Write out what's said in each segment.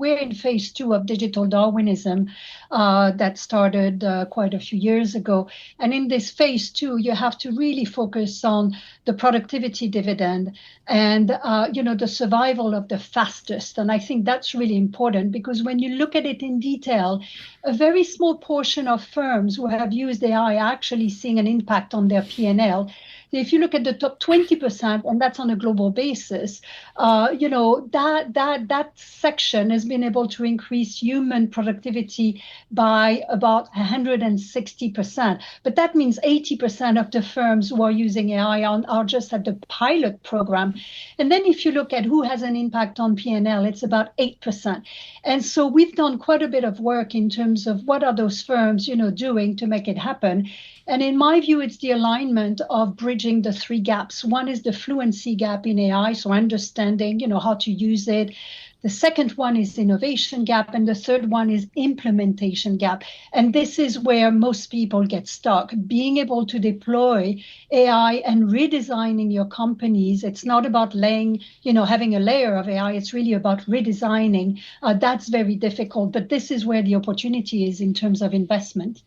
we're in phase 2 of digital Darwinism that started quite a few years ago. And in this phase 2, you have to really focus on the productivity dividend and the survival of the fastest. And I think that's really important, because when you look at it in detail, a very small portion of firms who have used AI are actually seeing an impact on their P&L. If you look at the top 20%, and that's on a global basis, that section has been able to increase human productivity by about 160%. But that means 80% of the firms who are using AI are just at the pilot program. And then if you look at who has an impact on P&L, it's about 8%. And so we've done quite a bit of work in terms of what are those firms, doing to make it happen. And in my view, it's the alignment of bridging the three gaps. One is the fluency gap in AI, so understanding, how to use it. The second one is innovation gap, and the third one is implementation gap. And this is where most people get stuck. Being able to deploy AI and redesigning your companies, it's not about having a layer of AI, it's really about redesigning. That's very difficult, but this is where the opportunity is in terms of investment.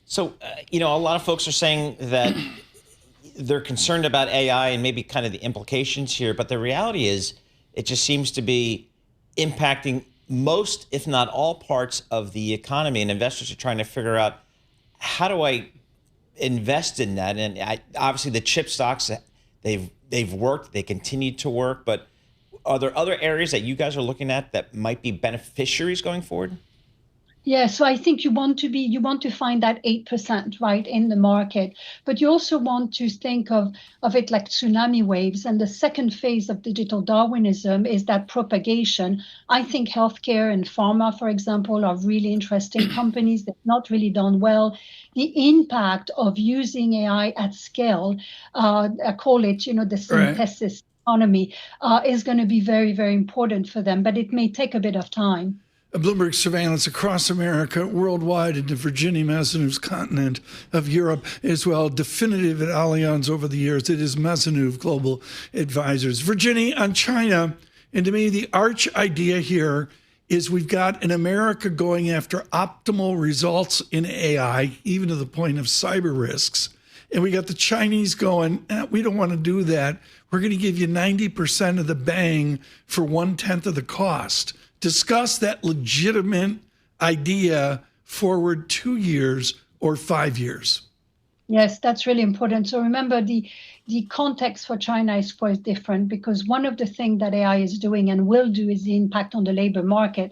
So, a lot of folks are saying that they're concerned about AI and maybe kind of the implications here, but the reality is it just seems to be impacting most, if not all, parts of the economy, and investors are trying to figure out, how do I invest in that? And obviously the chip stocks, they've worked, they continue to work, but are there other areas that you guys are looking at that might be beneficiaries going forward? Yeah, so I think you want to find that 8%, right, in the market, but you also want to think of it like tsunami waves. And the second phase of digital Darwinism is that propagation. I think healthcare and pharma, for example, are really interesting companies that have not really done well. The impact of using AI at scale, I call it, the synthesis economy, is going to be very, very important for them, but it may take a bit of time. Bloomberg surveillance across America, worldwide, into Virginie Maisonneuve's continent of Europe as well. Definitive at Allianz over the years. It is Maisonneuve Global Advisors. Virginie, on China, and to me, the arch idea here is we've got an America going after optimal results in AI, even to the point of cyber risks. And we got the Chinese going, we don't want to do that. We're going to give you 90% of the bang for 1/10 of the cost. Discuss that legitimate idea forward 2 years or 5 years. Yes, that's really important. So remember, the context for China is quite different, because one of the things that AI is doing and will do is the impact on the labor market.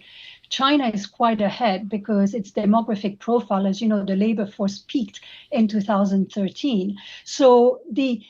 China is quite ahead because its demographic profile, as you know, the labor force peaked in 2013. So the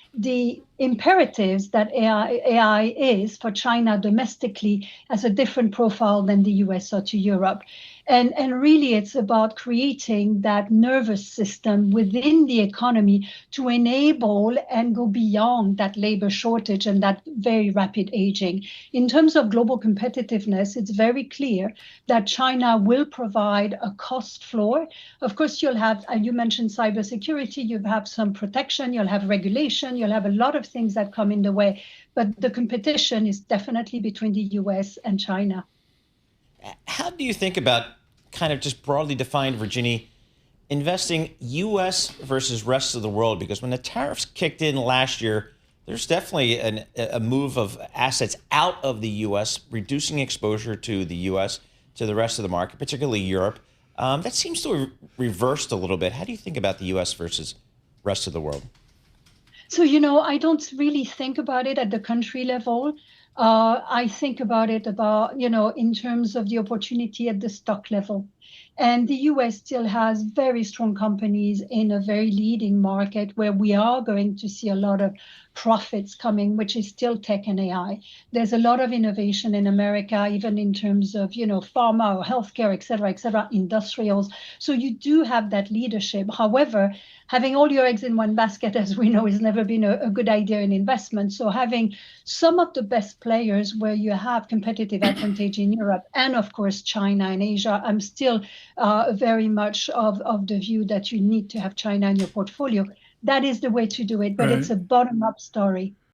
imperatives that AI is for China domestically has a different profile than the US or to Europe. And really, it's about creating that nervous system within the economy to enable and go beyond that labor shortage and that very rapid aging. In terms of global competitiveness, it's very clear that China will provide a cost floor. Of course, you'll have, you mentioned cybersecurity, you'll have some protection, you'll have regulation, you'll have a lot of things that come in the way. But the competition is definitely between the US and China. How do you think about, kind of just broadly defined, Virginie, investing U.S. versus rest of the world? Because when the tariffs kicked in last year, there's definitely a move of assets out of the U.S., reducing exposure to the U.S., to the rest of the market, particularly Europe. That seems to have reversed a little bit. How do you think about the U.S. versus rest of the world? So, I don't really think about it at the country level. I think about it in terms of the opportunity at the stock level. And the US still has very strong companies in a very leading market where we are going to see a lot of profits coming, which is still tech and AI. There's a lot of innovation in America, even in terms of, pharma or healthcare, et cetera, industrials. So you do have that leadership. However, having all your eggs in one basket, as we know, has never been a good idea in investment. So having some of the best players where you have competitive advantage in Europe and, of course, China and Asia, I'm still very much of the view that you need to have China in your portfolio. That is the way to do it, but It's a bottom-up story.